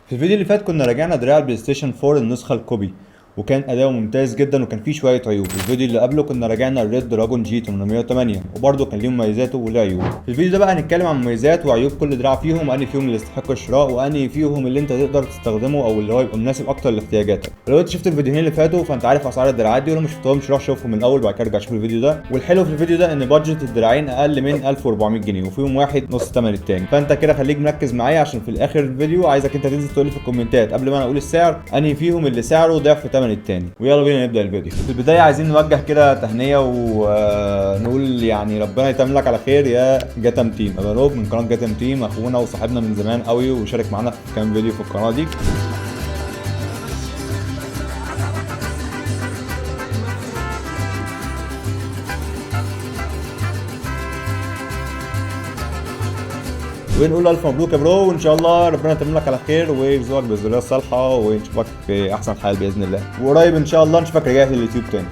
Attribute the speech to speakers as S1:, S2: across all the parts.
S1: في الفيديو اللي فات كنا راجعنا دراع البلاي ستيشن 4 النسخة الكوبي، وكان اداؤه ممتاز جدا وكان فيه شويه عيوب. الفيديو اللي قبله كنا راجعنا الريد دراجون جي 808 وبرده كان ليه مميزاته وله عيوب. في الفيديو ده بقى هنتكلم عن مميزات وعيوب كل دراع فيهم، وانهي فيهم اللي يستحق الشراء وانهي فيهم اللي انت تقدر تستخدمه او اللي هو يبقى مناسب اكتر لاحتياجاتك. لو انت شفت الفيديوهين اللي فاتوا فانت عارف اسعار الدراعات دي، ولو ما شفتهمش روح شوفهم من الاول بعد كده ارجع شوف الفيديو ده. والحلو في الفيديو ده ان بادجت الدراعين اقل من 1400 جنيه وفيهم واحد نص ثمن التاني، فانت كده خليك مركز معايا عشان في الاخر الفيديو عايزك انت تنزل تقول لي في الكومنتات قبل ما انا اقول السعر انهي فيهم اللي سعره ضعف ثمن التاني. ويلا بينا نبدا الفيديو. في البدايه عايزين نوجه كده تهنئه ونقول يعني ربنا يتمم لك على خير يا جاتم تيم. مبروك من قناه جاتم تيم، اخونا وصاحبنا من زمان قوي وشارك معانا في كام فيديو في القناه دي. ونقول الف مبروك يا برو، وان شاء الله ربنا يتمم لك على خير ويرزقك بالذريه الصالحه ونشوفك في احسن حال باذن الله، وقريب ان شاء الله نشوفك رجعت لليوتيوب تاني.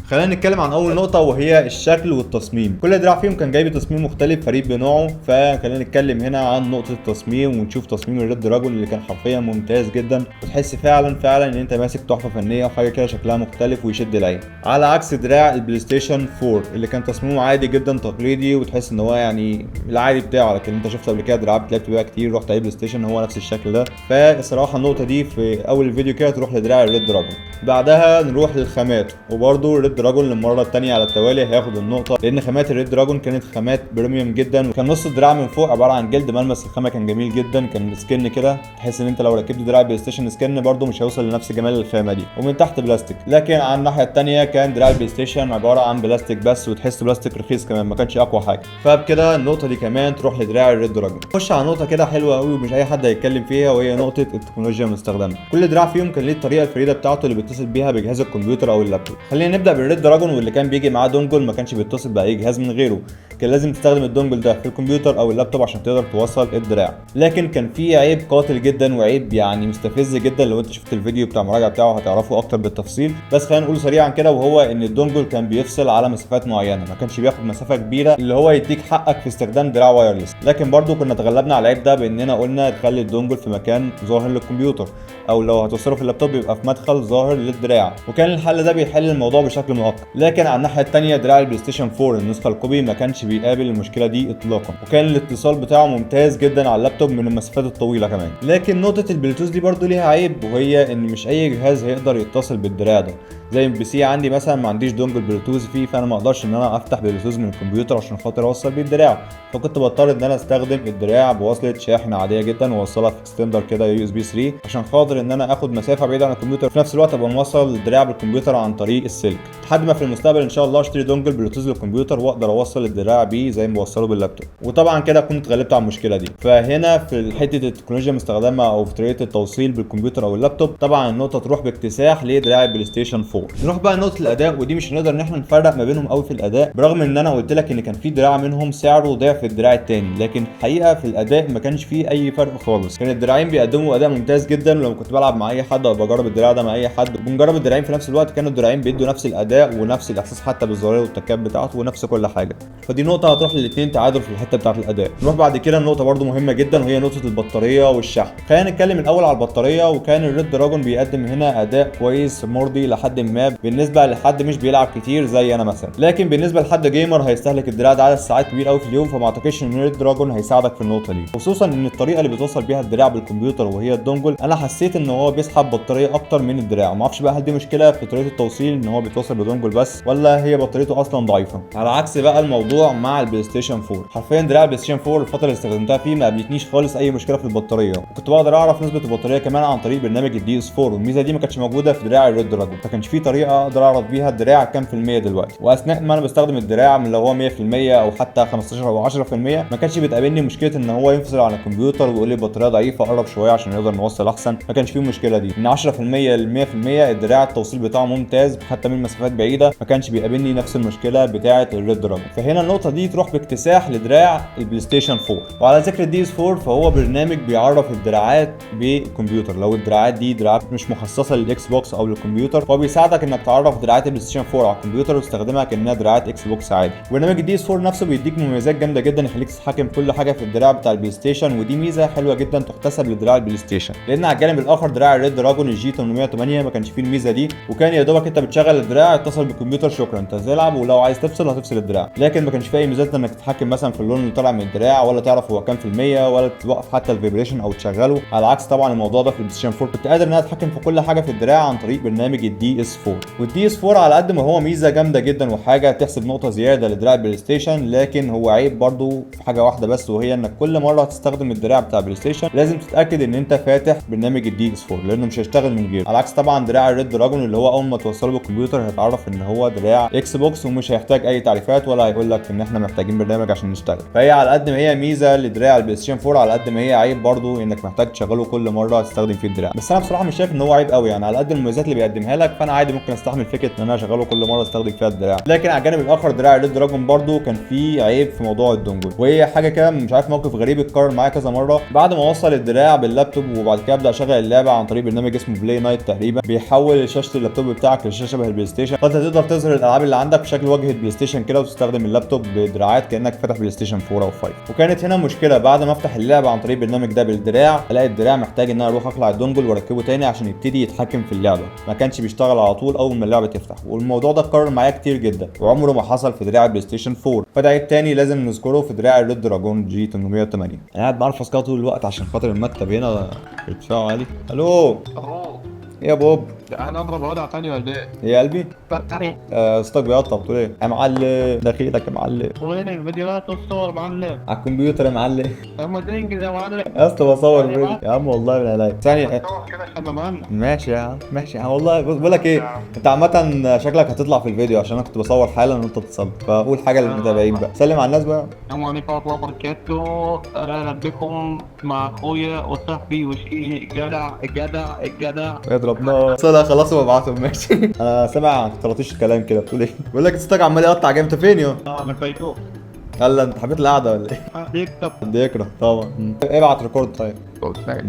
S1: خلينا نتكلم عن اول نقطه وهي الشكل والتصميم. كل دراع فيهم كان جايب تصميم مختلف فريد بنوعه، فخلينا نتكلم هنا عن نقطه التصميم ونشوف تصميم الريد دراجون اللي كان حرفيا ممتاز جدا، وتحس فعلا ان انت ماسك تحفه فنيه وحاجه كده شكلها مختلف ويشد العين، على عكس دراع البلاي ستيشن 4 اللي كان تصميمه عادي جدا تقليدي وتحس ان هو يعني العادي بتاعه. لكن انت شفت قبل كده دراعات لعبت بيها كتير، رحت اي بلاي ستيشن هو نفس الشكل ده. فالصراحه النقطه دي في اول الفيديو كده تروح لدراع الريد دراجون. بعدها نروح للخامات، وبرده الريد دراجون للمره الثانيه على التوالي هياخد النقطه، لان خامات الريد دراجون كانت خامات بريميوم جدا، وكان نص الدراع من فوق عباره عن جلد ملمس الخامه كان جميل جدا، كان سكن كده تحس ان انت لو ركبت دراع بلاي ستيشن سكن برده مش هيوصل لنفس جمال الخامه دي، ومن تحت بلاستيك. لكن على الناحيه الثانيه كان دراع البلاي ستيشن عباره عن بلاستيك بس، وتحس بلاستيك رخيص كمان ما كانش اقوى حاجه، فبكده النقطه دي كمان تروح لدراع الريد دراجون. نخش على نقطه كده حلوه قوي ومش اي حد هيتكلم فيها، وهي نقطه التكنولوجيا المستخدمه. كل دراع فيهم كان ليه الطريقه الفريده بتاعته اللي بيتصل بيها بجهاز الكمبيوتر او اللابتوب. خلينا نبدا بالريد دراجون، واللي كان بيجي معاه دونجل ما كانش بيتصل باي جهاز من غيره، كان لازم تستخدم الدونجل ده في الكمبيوتر او اللابتوب عشان تقدر توصل الدراع. لكن كان في عيب قاتل جدا وعيب يعني مستفز جدا، لو انت شفت الفيديو بتاع المراجعه بتاعه هتعرفه اكتر بالتفصيل، بس خلينا نقول سريعا كده، وهو ان الدونجل كان بيفصل على مسافات معينه، ما كانش بياخد مسافه كبيره اللي هو يديك حقك في استخدام دراع وايرلس. لكن برضو كنا تغلبنا على العيب ده باننا قلنا تخلي الدونجل في مكان ظاهر للكمبيوتر، او لو هتوصله في اللابتوب يبقى في مدخل ظاهر للدراع، وكان الحل ده بيحل الموضوع بشكل مؤقت. لكن على الناحيه الثانيه دراع البلاي ستيشن 4 النسخه الكوبي ما كانش بيقابل المشكله دي اطلاقا، وكان الاتصال بتاعه ممتاز جدا على اللابتوب من المسافات الطويله كمان. لكن نقطه البلوتوث دي برضو ليها عيب، وهي ان مش اي جهاز هيقدر يتصل بالدراع ده. زي البي سي عندي مثلا ما عنديش دونجل بلوتوث فيه، فانا ما اقدرش ان انا افتح بلوتوث من الكمبيوتر عشان خاطر اوصل بيه الدراع، فكنت بضطر ان انا استخدم الدراع بوصله شاحن عاديه جدا واوصلها في اكستندر كده يو اس بي 3 عشان خاطر ان انا اخد مسافه بعيده عن الكمبيوتر، في نفس الوقت ابقى موصل الدراع بالكمبيوتر عن طريق السلك، لحد ما في المستقبل ان شاء الله اشتري دونجل بلوتوث للكمبيوتر واقدر اوصل الدراع بيه زي ما بوصله باللابتوب، وطبعا كده اكون اتغلبت على المشكله دي. فهنا في حته التكنولوجيا المستخدمه او في طريقه التوصيل بالكمبيوتر او اللابتوب طبعا النقطه تروح باكتساح لدراع البلاي ستيشن 4. نروح بقى نقطه الاداء، ودي مش هنقدر ان احنا نفرق ما بينهم قوي في الاداء، برغم ان انا قلت لك ان كان في دراع منهم سعره ضعف الدراع الثاني، لكن الحقيقه في الاداء ما كانش فيه اي فرق خالص. كان الدراعين بيقدموا اداء ممتاز جدا، ولما كنت بلعب مع اي حد او بجرب الدراع ده مع اي حد بنجرب الدراعين في نفس الوقت كانوا الدراعين بيدوا نفس الاداء ونفس الاحساس حتى بالزراير والتكات بتاعته ونفس كل حاجه، فدي نقطه هتروح للاثنين تعادل في الحته بتاعه الاداء. نروح بعد كده النقطه برده مهمه جدا، وهي نقطه البطاريه والشحن. خلينا نتكلم الاول على البطاريه، وكان الريد دراجون بيقدم هنا اداء كويس مرضي لحد ما بالنسبه لحد مش بيلعب كتير زي انا مثلا، لكن بالنسبه لحد جيمر هيستهلك الدراع ده عدد ساعات كبير قوي في اليوم، فما اعتقدش ان الريد دراجون هيساعدك في النقطه دي، خصوصا ان الطريقه اللي بتوصل بيها الدراع بالكمبيوتر وهي الدونجل انا حسيت ان هو بيسحب بطاريه اكتر من الدراع. ما اعرفش بقى هل دي مشكله في طريقه التوصيل ان هو بيتوصل بدونجل بس، ولا هي بطاريته اصلا ضعيفه، على عكس بقى الموضوع مع البلاي ستيشن 4. حرفيا دراع البلاي ستيشن 4 الفتره اللي استخدمتها فيه ما قابلتنيش خالص اي مشكله في البطاريه، وكنت بقدر اعرف نسبه البطاريه كمان عن طريق برنامج الدي اس 4، والميزه دي ما كانتش موجوده في دراع الريد دراجون، فكانش في طريقه اقدر اعرف بيها الدراع كام في المية دلوقتي. واثناء ما انا بستخدم الدراع من لو هو 100% او حتى 15 او 10% ما كانش بتقابلني مشكله ان هو ينفصل عن الكمبيوتر ويقول لي البطاريه ضعيفه قرب شويه عشان نقدر نوصل احسن، ما كانش فيه المشكله دي. من 10% ل 100% الدراع التوصيل بتاعه ممتاز حتى من مسافات بعيده، ما كانش بيقابلني نفس المشكله بتاعه الريد دراجون. فهنا النقطه النقطه دي تروح باكتساح لدراع البلاي ستيشن 4. وعلى ذكر الدي اس 4 فهو برنامج بيعرف الدراعات بالكمبيوتر، لو الدراعات دي دراعات مش مخصصه للاكس بوكس او للكمبيوتر فهو بيساعدك انك تعرف دراعات البلاي ستيشن 4 على الكمبيوتر وتستخدمها كانها دراعات اكس بوكس عادي. برنامج الدي اس 4 نفسه بيديك مميزات جامده جدا يخليك تتحكم في كل حاجه في الدراع بتاع البلاي ستيشن، ودي ميزه حلوه جدا تحتسب لدراع البلاي ستيشن، لان على الجانب الاخر دراع الريد دراجون الجي 808 ما كانش فيه الميزه دي، وكان يا دوبك انت بتشغل الدراع اتصل بالكمبيوتر شكرا انت هتلعب، ولو عايز تفصل هتفصل الدراع، لكن ما كانش فيه اي ميزات انك تتحكم مثلا في اللون اللي طالع من الدراع، ولا تعرف هو كام في المية، ولا توقف حتى الفيبريشن او تشغله. على عكس طبعا الموضوع ده في البلاي ستيشن 4 كنت قادر ان انا اتحكم في كل حاجه في الدراع عن طريق برنامج الدي اس 4. والدي اس 4 على قد ما هو ميزه جامده جدا وحاجه تحسب نقطه زياده لدراع البلاي ستيشن، لكن هو عيب برضو في حاجه واحده بس، وهي انك كل مره هتستخدم الدراع بتاع البلاي ستيشن لازم تتاكد ان انت فاتح برنامج الدي اس 4 لانه مش هيشتغل من غيره. على عكس طبعا دراع الريد دراجون اللي هو اول ما توصله بالكمبيوتر هيتعرف ان هو دراع اكس بوكس ومش هيحتاج اي تعريفات ولا هيقول لك ان احنا محتاجين برنامج عشان نشتغل. فهي على قد ما هي ميزه لدراع البلاي ستيشن 4 على قد ما هي عيب برضو انك محتاج تشغله كل مره تستخدم فيه الدراع. بس انا بصراحه مش شايف ان هو عيب قوي، يعني على قد المميزات اللي بيقدمها لك فانا عادي ممكن استحمل فكره ان انا اشغله كل مره استخدم فيها الدراع. لكن على الجانب الاخر دراع الريد دراجون برضو كان فيه عيب في موضوع الدونجل، وهي حاجه كده مش عارف موقف غريب اتكرر معايا كذا مره. بعد ما اوصل الدراع باللابتوب وبعد كده ابدا اشغل اللعبه عن طريق برنامج اسمه بلاي نايت تقريبا، بيحول شاشه اللابتوب بتاعك لشاشه شبه البلاي ستيشن، فانت تقدر تظهر الالعاب اللي عندك بشكل واجهه بلاي ستيشن كده وتستخدم اللابتوب بدراعات كانك فاتح بلاي ستيشن 4 او 5. وكانت هنا مشكله بعد ما افتح اللعبه عن طريق البرنامج ده بالدراع الاقي الدراع محتاج ان انا اروح اخلع الدونجل واركبه تاني عشان يبتدي يتحكم في اللعبه، ما كانش بيشتغل على طول اول ما اللعبه تفتح. والموضوع ده اتكرر معايا كتير جدا وعمره ما حصل في دراع البلاي ستيشن 4، فده عيب تاني لازم نذكره في دراع الريد دراجون جي 808. انا قاعد بعرف كده طول الوقت عشان خاطر المكتب هنا ارتفاعه عالي. الو ايه يا بوب؟
S2: انا اضرب وضع تاني ولا ايه؟
S1: ايه يا قلبي؟
S2: تاني
S1: صوتك بيقطع بتقول ايه؟ يا معلم دخيلك يا معلم.
S2: وين الفيديوهات والصور معلم؟
S1: على الكمبيوتر يا معلم.
S2: اما تنجز يا معلم
S1: يا اسطى بصور فيديو يا عم والله من عليا ثانية.
S2: كده عشان معلم.
S1: ماشي يا عم ماشي يا عم والله. بقول لك ايه، انت عامة شكلك هتطلع في الفيديو عشان انا كنت بصور حالا وانت بتصور، فقول حاجة للمتابعين بقى، سلم على الناس بقى.
S2: السلام عليكم ورحمة الله وبركاته، اهلا بكم مع اخويا وصاحبي وشيء الجدع الجدع الجدع.
S1: اضرب نار صلاة خلاص وابعتهم ماشي. انا سامع طراطيش الكلام كده بتقول ايه؟ بقول لك صوتك عمال يقطع جامد، انت فين يا؟
S2: من فيتو
S1: يلا انت حبيت القعدة ولا ايه؟
S2: يكتب
S1: حد يكره طبعا. ابعت ريكورد طيب.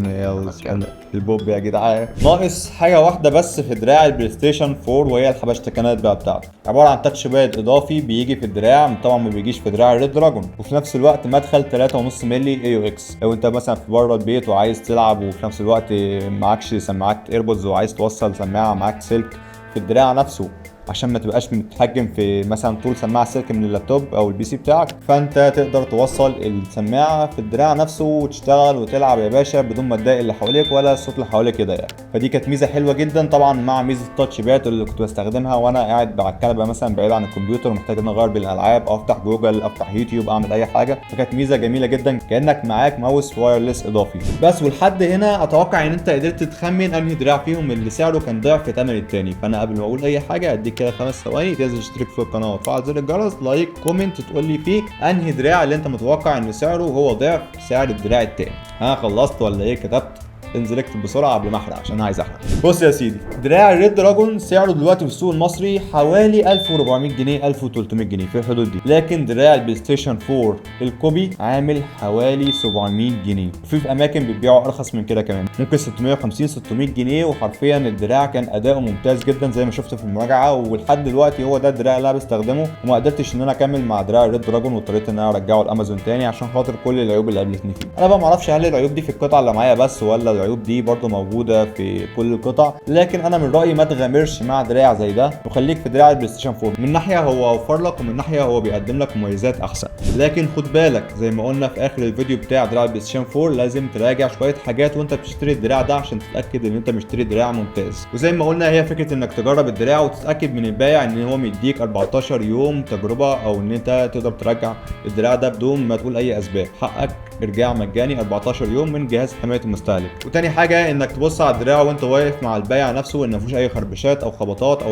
S1: يلا البوب يا جدعان. ناقص حاجه واحده بس في دراع البلاي ستيشن 4 وهي الحبشتكنات بقى بتاعته، عباره عن تاتش باد اضافي بيجي في الدراع طبعا ما بيجيش في دراع الريد دراجون، وفي نفس الوقت مدخل 3.5 مللي اي او اكس لو انت مثلا في بره البيت وعايز تلعب وفي نفس الوقت معكش سماعات ايربودز وعايز توصل سماعه معاك سلك في الدراع نفسه عشان ما تبقاش متحكم في مثلا طول سماعه سلك من اللابتوب او البي سي بتاعك، فانت تقدر توصل السماعه في الدراع نفسه وتشتغل وتلعب يا باشا بدون ما تضايق اللي حواليك ولا الصوت اللي حواليك يضايقك. فدي كانت ميزه حلوه جدا طبعا مع ميزه التاتش باد اللي كنت بستخدمها وانا قاعد على الكنبه مثلا بعيد عن الكمبيوتر ومحتاج ان اغير بالالعاب او افتح جوجل افتح يوتيوب اعمل اي حاجه، فكانت ميزه جميله جدا كانك معاك ماوس وايرلس اضافي. بس ولحد هنا اتوقع ان انت قدرت تخمن انهي دراع فيهم اللي سعره كان ضعف ثمن التاني، فانا قبل ما اقول اي حاجه اديك كده 5 ثواني تنزل تشترك في القناه وتفعل زر الجرس، لايك كومنت تقول لي فيه انهي دراع اللي انت متوقع ان سعره هو ضعف سعر الدراع التاني. ها خلصت ولا ايه؟ كتبت؟ انزل اكتب بسرعه قبل ما احرق عشان انا عايز احرق. بص يا سيدي، دراع الريد دراجون سعره دلوقتي في السوق المصري حوالي 1400 جنيه 1300 جنيه في الحدود دي، لكن دراع البلاي ستيشن 4 الكوبي عامل حوالي 700 جنيه، وفي اماكن بتبيعه ارخص من كده كمان، ممكن 650 600 جنيه. وحرفيا الدراع كان اداؤه ممتاز جدا زي ما شفت في المراجعه، ولحد دلوقتي هو ده الدراع اللي انا بستخدمه، وما قدرتش ان انا اكمل مع دراع الريد دراجون واضطريت ان انا ارجعه لامازون تاني عشان خاطر كل العيوب اللي قابلتني فيه. انا بقى ما اعرفش هل العيوب دي في القطعه اللي معايا بس ولا العيوب دي برضو موجوده في كل القطع، لكن انا من رايي ما تغامرش مع دراع زي ده وخليك في دراع البلاي ستيشن 4. من ناحيه هو اوفر لك ومن ناحيه هو بيقدم لك مميزات احسن، لكن خد بالك زي ما قلنا في اخر الفيديو بتاع دراع البلاي ستيشن 4 لازم تراجع شويه حاجات وانت بتشتري الدراع ده عشان تتاكد ان انت مشتري دراع ممتاز. وزي ما قلنا هي فكره انك تجرب الدراع وتتاكد من البائع ان هو مديك 14 يوم تجربه او ان انت تقدر ترجع الدراع ده بدون ما تقول اي اسباب، حقك ارجاع مجاني 14 يوم من جهاز حمايه المستهلك. وتاني حاجه انك تبص على الدراع وانت واقف مع البائع نفسه ان مفيش اي خربشات او خبطات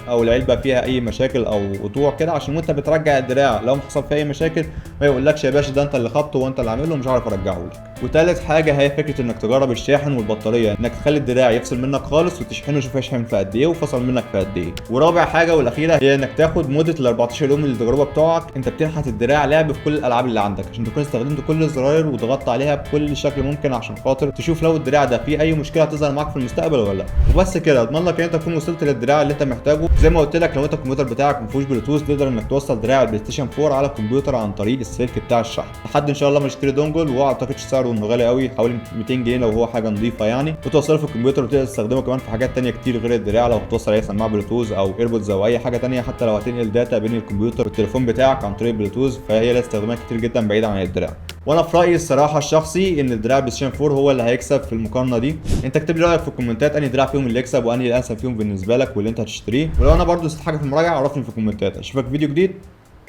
S1: او العلبه فيها اي مشاكل او قطوع كده، عشان وانت بترجع الدراع لو حصل فيه اي مشاكل ما يقولكش يا باشا ده انت اللي خبطه وانت اللي عامله مش عارف ارجعه لك. وتالت حاجه هي فكره انك تجرب الشاحن والبطاريه، انك تخلي الدراع يفصل منك خالص وتشحنه، شوف هيشحن في قد ايه وفصل منك في قد ايه. ورابع حاجه والاخيره هي انك تاخد مده ال 14 يوم التجربه بتوعك، انت بتنحت الدراع لعب في كل الالعاب اللي عندك عشان تكون استخدمت كل الزراير وضغطت عليها بكل شكل ممكن عشان خاطر تشوف لو الدراع ده فيه اي مشكله هتظهر معاك في المستقبل ولا لا. وبس كده اضمن لك ان انت تكون وصلت للدراع اللي انت محتاجه. زي ما قلت لك لو انت الكمبيوتر بتاعك ما فيهوش بلوتوث تقدر انك توصل دراع البلاي ستيشن 4 على الكمبيوتر عن طريق السلك بتاع الشحن لحد ان شاء الله ما اشتري دونجل، واعتقدش سعره انه غالي قوي، حوالي 200 جنيه لو هو حاجه نظيفه يعني، وتوصله في الكمبيوتر وتقدر تستخدمه كمان في حاجات تانية كتير غير الدراع. لو هتوصل اي سماعه بلوتوث او ايربودز او اي حاجه تانية، حتى لو هتنقل داتا بين الكمبيوتر والتليفون بتاعك عن طريق بلوتوث، فهي لها استخدامات كتير جدا بعيدا عن الدراع. وانا في رايي الصراحه الشخصي ان الدراع بلاي ستيشن 4 هو اللي هيكسب في المقارنه دي. انت اكتب لي رايك في الكومنتات انهي دراع فيهم اللي يكسب وانهي الانسب فيهم بالنسبه لك واللي انت هتشتريه، ولو انا برضو نسيت حاجه في المراجعه عرفني في الكومنتات. اشوفك في فيديو جديد،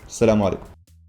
S1: السلام عليكم.